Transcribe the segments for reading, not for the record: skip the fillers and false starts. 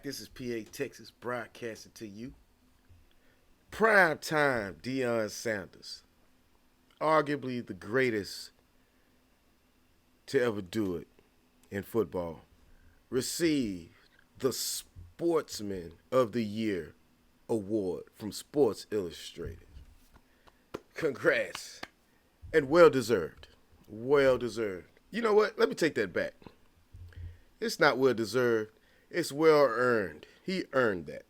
This is PA Texas broadcasting to you. Primetime Deion Sanders, arguably the greatest to ever do it in football, received the Sportsman of the Year award from Sports Illustrated. Congrats. And well deserved. Well deserved. You know what? Let me take that back. It's not well deserved. It's well earned. He earned that.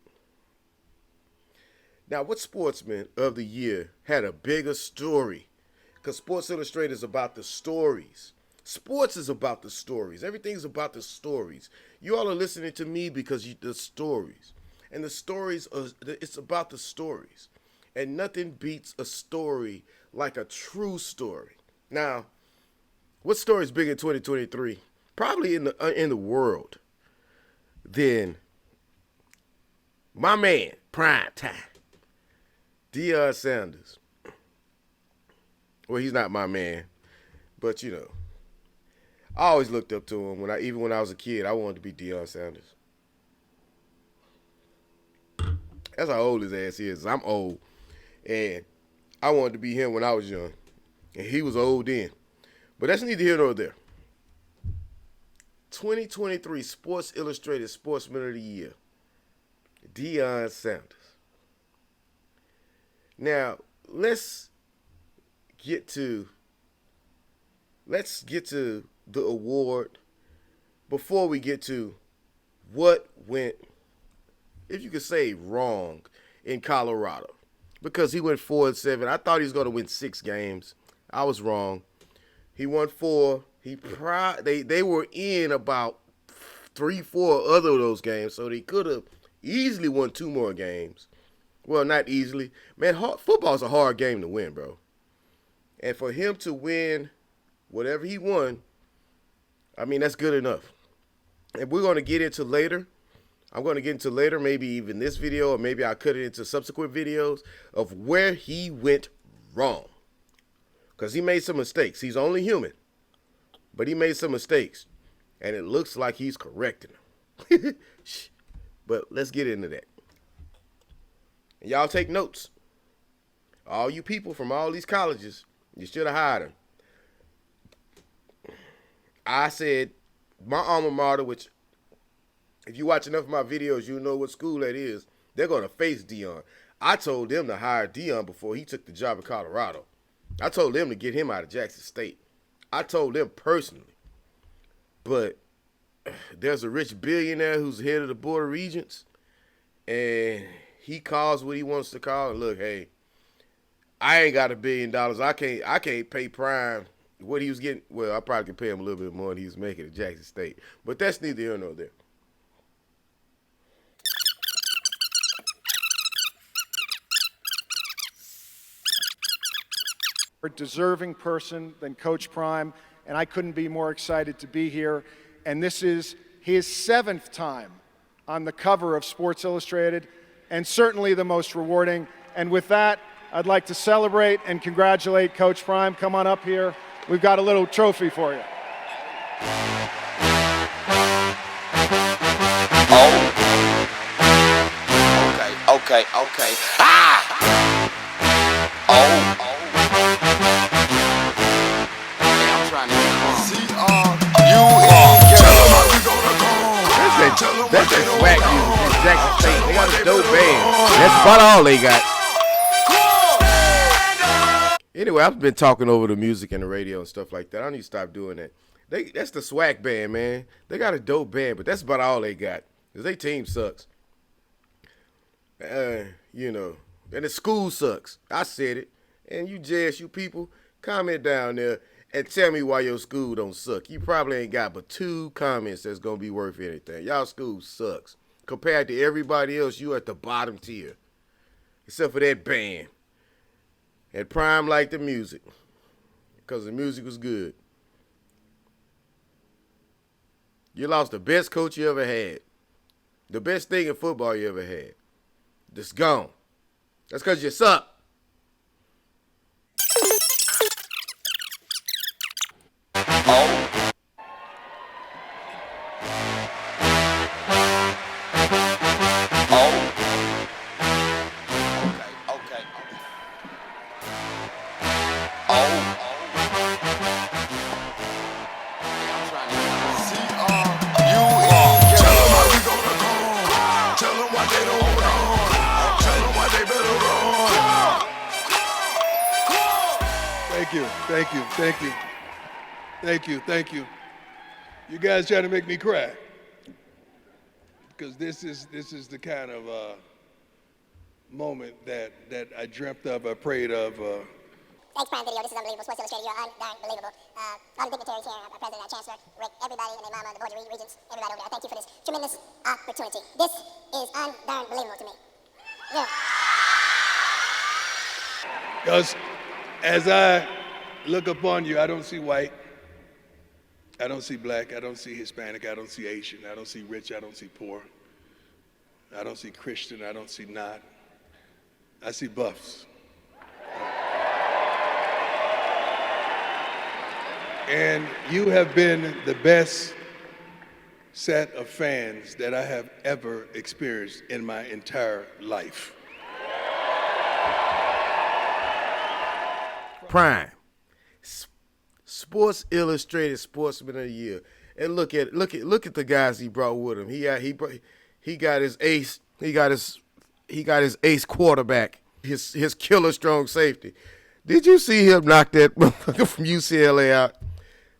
Now, what Sportsman of the Year had a bigger story? Because Sports Illustrated is about the stories. Sports is about the stories. Everything's about the stories. You all are listening to me because the stories. And the stories, it's about the stories. And nothing beats a story like a true story. Now, what story is big in 2023? Probably in the world than my man, Primetime, Deion Sanders. Well, he's not my man, but you know, I always looked up to him. Even when I was a kid, I wanted to be Deion Sanders. That's how old his ass is. I'm old, and I wanted to be him when I was young, and he was old then. But that's neither here nor there. 2023 Sports Illustrated Sportsman of the Year, Deion Sanders. Now, let's get to the award before we get to what went, if you could say, wrong in Colorado. Because he went 4-7. I thought he was going to win 6 games. I was wrong. He won 4. They were in about 3-4 other of those games, so they could have easily won 2 more games. Well, not easily. Man, football's a hard game to win, bro. And for him to win whatever he won, I mean, that's good enough. And we're going to get into later. I'm going to get into later, maybe even this video, or maybe I'll cut it into subsequent videos of where he went wrong. Because he made some mistakes. He's only human. But he made some mistakes. And it looks like he's correcting them. But let's get into that. And y'all take notes. All you people from all these colleges, you should have hired him. I said my alma mater, which if you watch enough of my videos, you know what school that is. They're going to face Deion. I told them to hire Deion before he took the job in Colorado. I told them to get him out of Jackson State. I told them personally. But there's a rich billionaire who's head of the Board of Regents, and he calls what he wants to call. And look, hey, I ain't got $1 billion. I can't pay Prime what he was getting. Well, I probably could pay him a little bit more than he was making at Jackson State. But that's neither here nor there. Deserving person than Coach Prime, and I couldn't be more excited to be here. And this is his 7th time on the cover of Sports Illustrated, and certainly the most rewarding. And with that, I'd like to celebrate and congratulate Coach Prime. Come on up here. We've got a little trophy for you. Oh. Okay. Ah! Oh. That's that swag music from Jackson State. They got a dope band. That's about all they got. Anyway, I've been talking over the music and the radio and stuff like that. I need to stop doing that. That's the swag band, man. They got a dope band, but that's about all they got. Because their team sucks. You know. And the school sucks. I said it. And you JSU people, comment down there and tell me why your school don't suck. You probably ain't got but 2 comments that's going to be worth anything. Y'all school sucks. Compared to everybody else, you at the bottom tier. Except for that band. And Prime liked the music. Because the music was good. You lost the best coach you ever had. The best thing in football you ever had. Just gone. That's because you suck. Oh. Okay. Oh. I'm trying to Tell them how we gonna go. Tell them why they don't run. Tell them why they better run. Thank you. You guys trying to make me cry. Because this is the kind of moment that I dreamt of, I prayed of. Thanks, Prime Video. This is unbelievable. Sports Illustrated, you're unbelievable. All the dignitaries here, our president, our chancellor, Rick, everybody, and their mama, the board of regents, everybody over there. Thank you for this tremendous opportunity. This is unbelievable to me. Yeah. Because as I look upon you, I don't see white, I don't see black, I don't see Hispanic, I don't see Asian, I don't see rich, I don't see poor, I don't see Christian, I don't see not. I see buffs. And you have been the best set of fans that I have ever experienced in my entire life. Prime, Sports Illustrated Sportsman of the Year, and look at the guys he brought with him. He got his ace. He got his ace quarterback. His killer strong safety. Did you see him knock that motherfucker from UCLA out?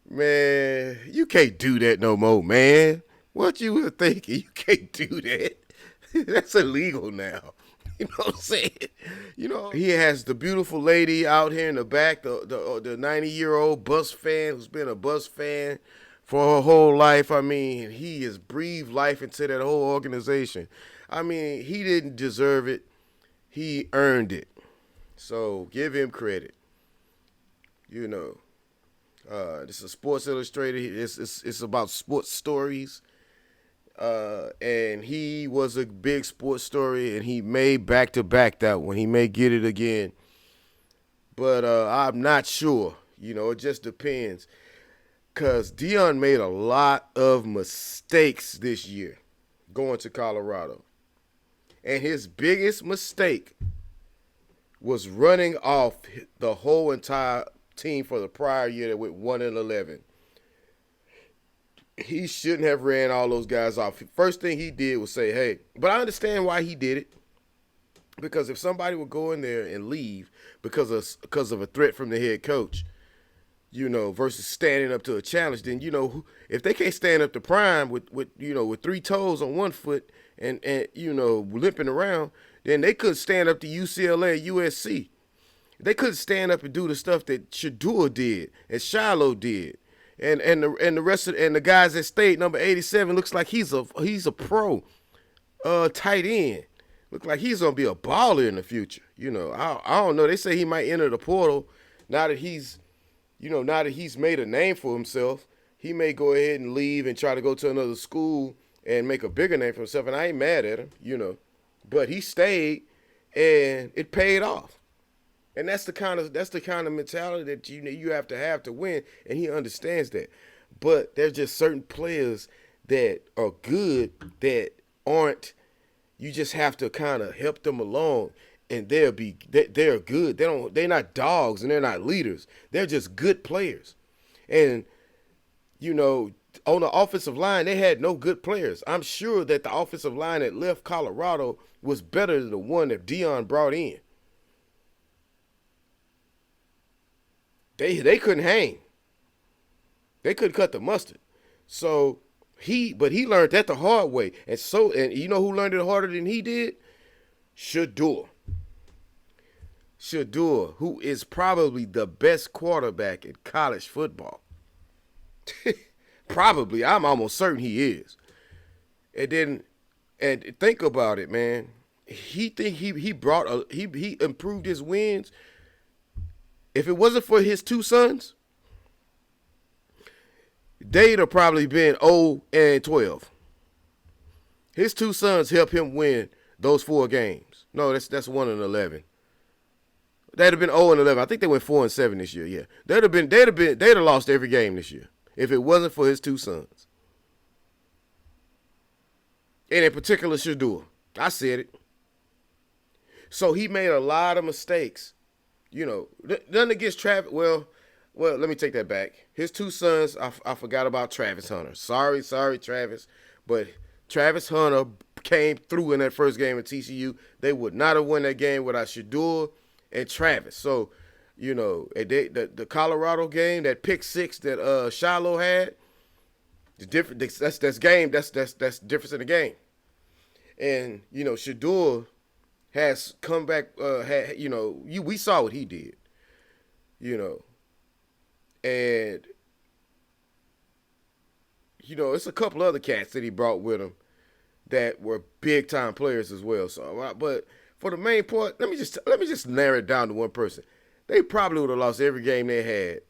Man, you can't do that no more, man. What you were thinking? You can't do that. That's illegal now. You know what I'm saying? You know, he has the beautiful lady out here in the back, the 90-year-old bus fan who's been a bus fan for her whole life. I mean, he has breathed life into that whole organization. I mean, he didn't deserve it. He earned it. So give him credit. You know. This is Sports Illustrated. It's about sports stories. And he was a big sports story, and he may back-to-back that one. He may get it again. But I'm not sure. You know, it just depends. Because Deion made a lot of mistakes this year going to Colorado. And his biggest mistake was running off the whole entire team for the prior year that went 1-11. He shouldn't have ran all those guys off. First thing he did was say, hey, but I understand why he did it. Because if somebody would go in there and leave because of a threat from the head coach, you know, versus standing up to a challenge, then, you know, if they can't stand up to Prime with three toes on one foot and you know, limping around, then they couldn't stand up to UCLA, USC. They couldn't stand up and do the stuff that Shador did and Shiloh did, and the rest of the guys that stayed. Number 87 looks like he's a pro tight end. Look like he's gonna be a baller in the future. You know, I don't know. They say he might enter the portal now that he's made a name for himself. He may go ahead and leave and try to go to another school and make a bigger name for himself. And I ain't mad at him, you know, but he stayed and it paid off. And that's the kind of mentality that you have to win, and he understands that. But there's just certain players that are good that aren't. You just have to kind of help them along, and they're good. They're not dogs and they're not leaders. They're just good players. And you know, on the offensive line, they had no good players. I'm sure that the offensive line that left Colorado was better than the one that Deion brought in. They couldn't hang. They couldn't cut the mustard. So he learned that the hard way. And you know who learned it harder than he did? Shador. Shador, who is probably the best quarterback in college football. Probably, I'm almost certain he is. And think about it, man. He improved his wins. If it wasn't for his two sons, they'd have probably been 0-12. His two sons helped him win those 4 games. No, that's 1-11. They'd have been 0-11. I think they went 4-7 this year. Yeah, they'd have lost every game this year if it wasn't for his two sons, and in particular Shador. I said it. So he made a lot of mistakes. You know, nothing against Travis. Well, let me take that back. His two sons, I forgot about Travis Hunter. Sorry, Travis. But Travis Hunter came through in that first game at TCU. They would not have won that game without Shedeur and Travis. So, you know, the Colorado game, that pick six that Shiloh had, the different. That's game. That's the difference in the game. And you know, Shedeur has come back. We saw what he did. You know, and you know, it's a couple other cats that he brought with him that were big time players as well. So, but for the main part, let me just narrow it down to one person. They probably would have lost every game they had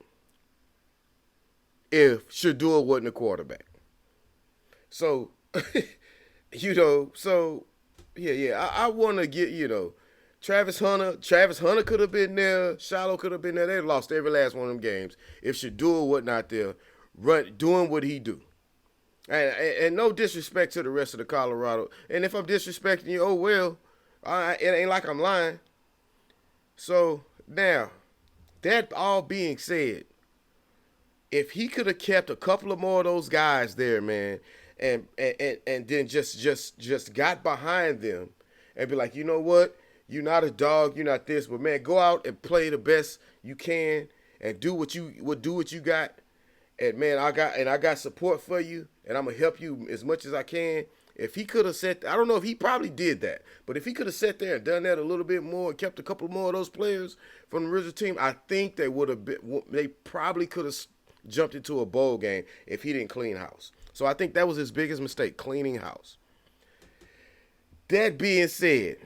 if Shedeur wasn't a quarterback. So, you know, I want to get, you know, Travis Hunter could have been there. Shiloh could have been there. They lost every last one of them games if Shedeur wasn't out there doing what he do. And no disrespect to the rest of the Colorado. And if I'm disrespecting you, oh well, it ain't like I'm lying. So now, that all being said, if he could have kept a couple of more of those guys there, man, and then just got behind them and be like, you know what, you're not a dog, you're not this, but man, go out and play the best you can and do what you got. And man, I got support for you, and I'm gonna help you as much as I can. If he could have said, I don't know if he probably did that, but if he could have sat there and done that a little bit more and kept a couple more of those players from the original team, I think they would have been. They probably could have jumped into a bowl game if he didn't clean house. So I think that was his biggest mistake, cleaning house. That being said,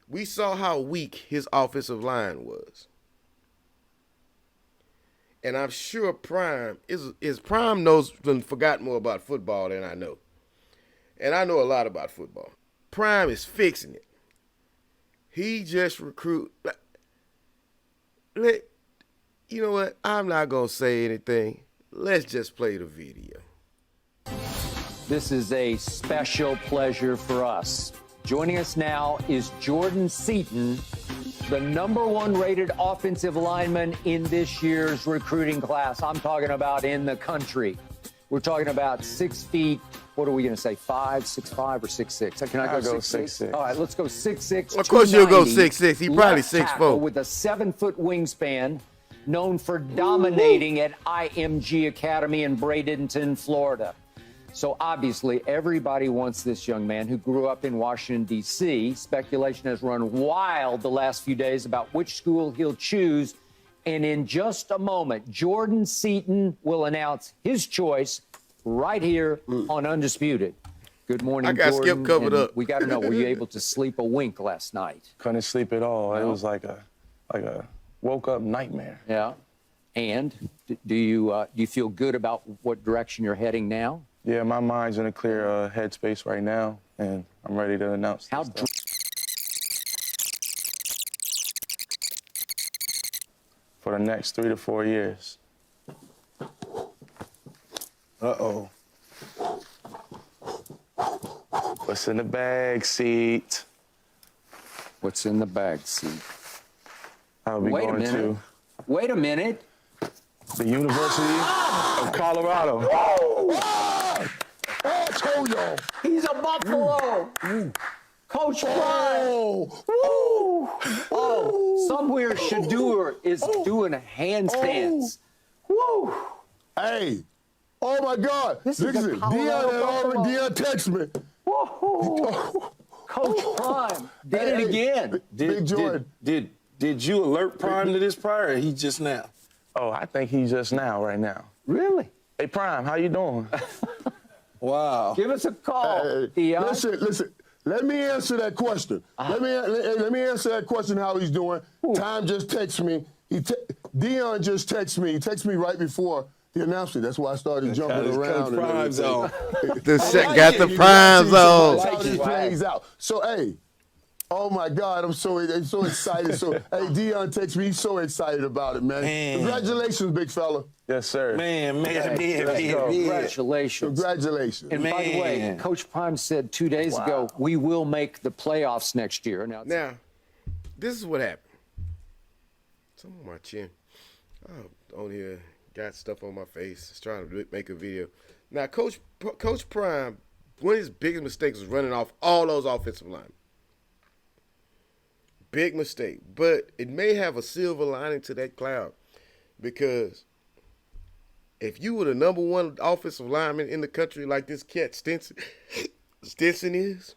we saw how weak his offensive line was. And I'm sure Prime knows and forgot more about football than I know. And I know a lot about football. Prime is fixing it. He just recruit. You know what? I'm not going to say anything. Let's just play the video. This is a special pleasure for us. Joining us now is Jordan Seaton, the #1 rated offensive lineman in this year's recruiting class. I'm talking about in the country. We're talking about 6 feet. What are we going to say? 6'5" or 6'6"? Can I go 6'6"? All right, let's go 6'6". Of course, you'll go 6'6". He probably 6'4". With a 7-foot wingspan, known for dominating at IMG Academy in Bradenton, Florida. So obviously, everybody wants this young man who grew up in Washington, D.C. Speculation has run wild the last few days about which school he'll choose. And in just a moment, Jordan Seaton will announce his choice right here on Undisputed. Good morning, I got Jordan. Skip covered up. We got to know, were you able to sleep a wink last night? Couldn't sleep at all. It was like a woke up nightmare. Yeah. And do you feel good about what direction you're heading now? Yeah, my mind's in a clear headspace right now, and I'm ready to announce How this stuff. For the next 3 to 4 years. Uh-oh. What's in the bag, Seat? What's in the bag, Seat? I'll be going to Wait a minute. the University of Colorado. I told y'all. He's a Buffalo. Coach Prime. Oh, somewhere Shedeur is doing handstands. Woo. Hey. Oh my God. This is Listen, a Colorado Deion texted me. Woo. Coach Prime did it again. Big Jordan. Did you alert Prime to this prior, or he just now? Oh, I think he's just now, right now. Really? Hey, Prime, how you doing? Wow. Give us a call, Deion. Listen. Let me answer that question. Let me answer that question. How he's doing? Time just texted me. Deion just texted me. He texted me right before the announcement. That's why I started jumping around. Prime's on. Got the Primes on. That's how this plays out. So hey, Oh my God, I'm so excited. So hey, Deion texts me. He's so excited about it, man. Man. Congratulations, big fella. Yes, sir. Man, Let's go. Congratulations. Congratulations. And by the way, Man. Coach Prime said 2 days ago, we will make the playoffs next year. Now, This is what happened. Some on my chin. Oh, on here, got stuff on my face. Just trying to make a video. Now, Coach Prime, one of his biggest mistakes was running off all those offensive linemen. Big mistake. But it may have a silver lining to that cloud, because if you were the number one offensive lineman in the country like this cat Stinson is,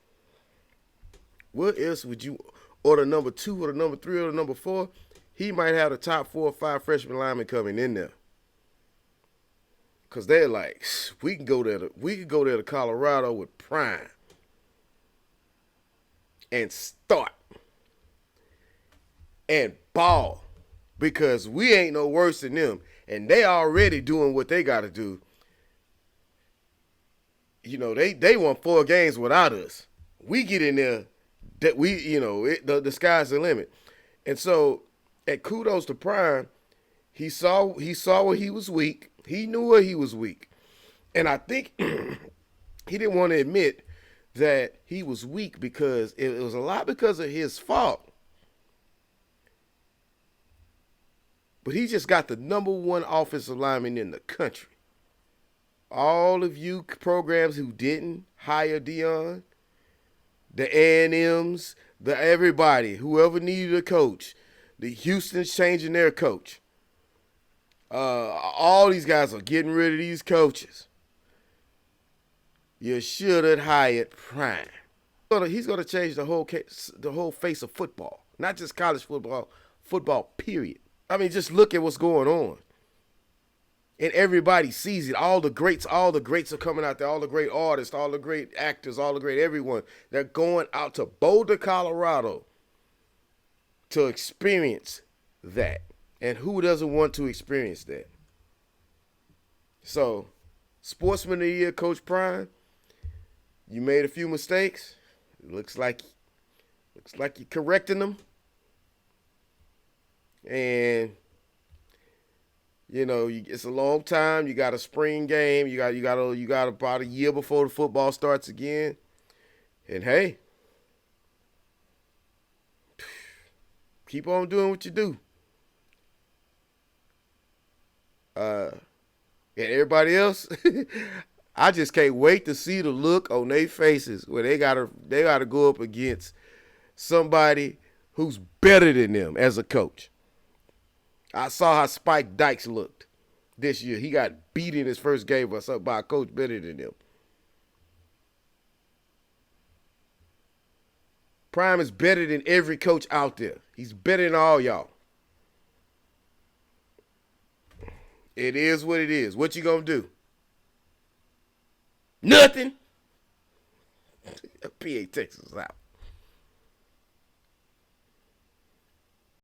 what else would you, or the number 2 or the number 3 or the number 4, he might have the top 4 or 5 freshman linemen coming in there. Because they're like, we can go there to Colorado with Prime and start and ball, because we ain't no worse than them, and they already doing what they got to do. You know, they won 4 games without us. We get in there, that the sky's the limit. And so, at kudos to Prime, he saw where he was weak. He knew where he was weak, and I think he didn't want to admit that he was weak, because it was a lot because of his fault. But he just got the number 1 offensive lineman in the country. All of you programs who didn't hire Deion, the A&Ms, the everybody, whoever needed a coach, the Houston's changing their coach. All these guys are getting rid of these coaches. You should have hired Prime. He's going to change the whole face of football, not just college football, period. I mean, just look at what's going on. And everybody sees it. All the greats are coming out there. All the great artists, all the great actors, all the great everyone. They're going out to Boulder, Colorado to experience that. And who doesn't want to experience that? So, Sportsman of the Year, Coach Prime, you made a few mistakes. It looks like you're correcting them. And it's a long time. You got a spring game. You got about a year before the football starts again. And hey, keep on doing what you do. And everybody else, I just can't wait to see the look on their faces where they gotta go up against somebody who's better than them as a coach. I saw how Spike Dykes looked this year. He got beat in his first game by a coach better than him. Prime is better than every coach out there. He's better than all y'all. It is what it is. What you gonna do? Nothing. PA Texas out.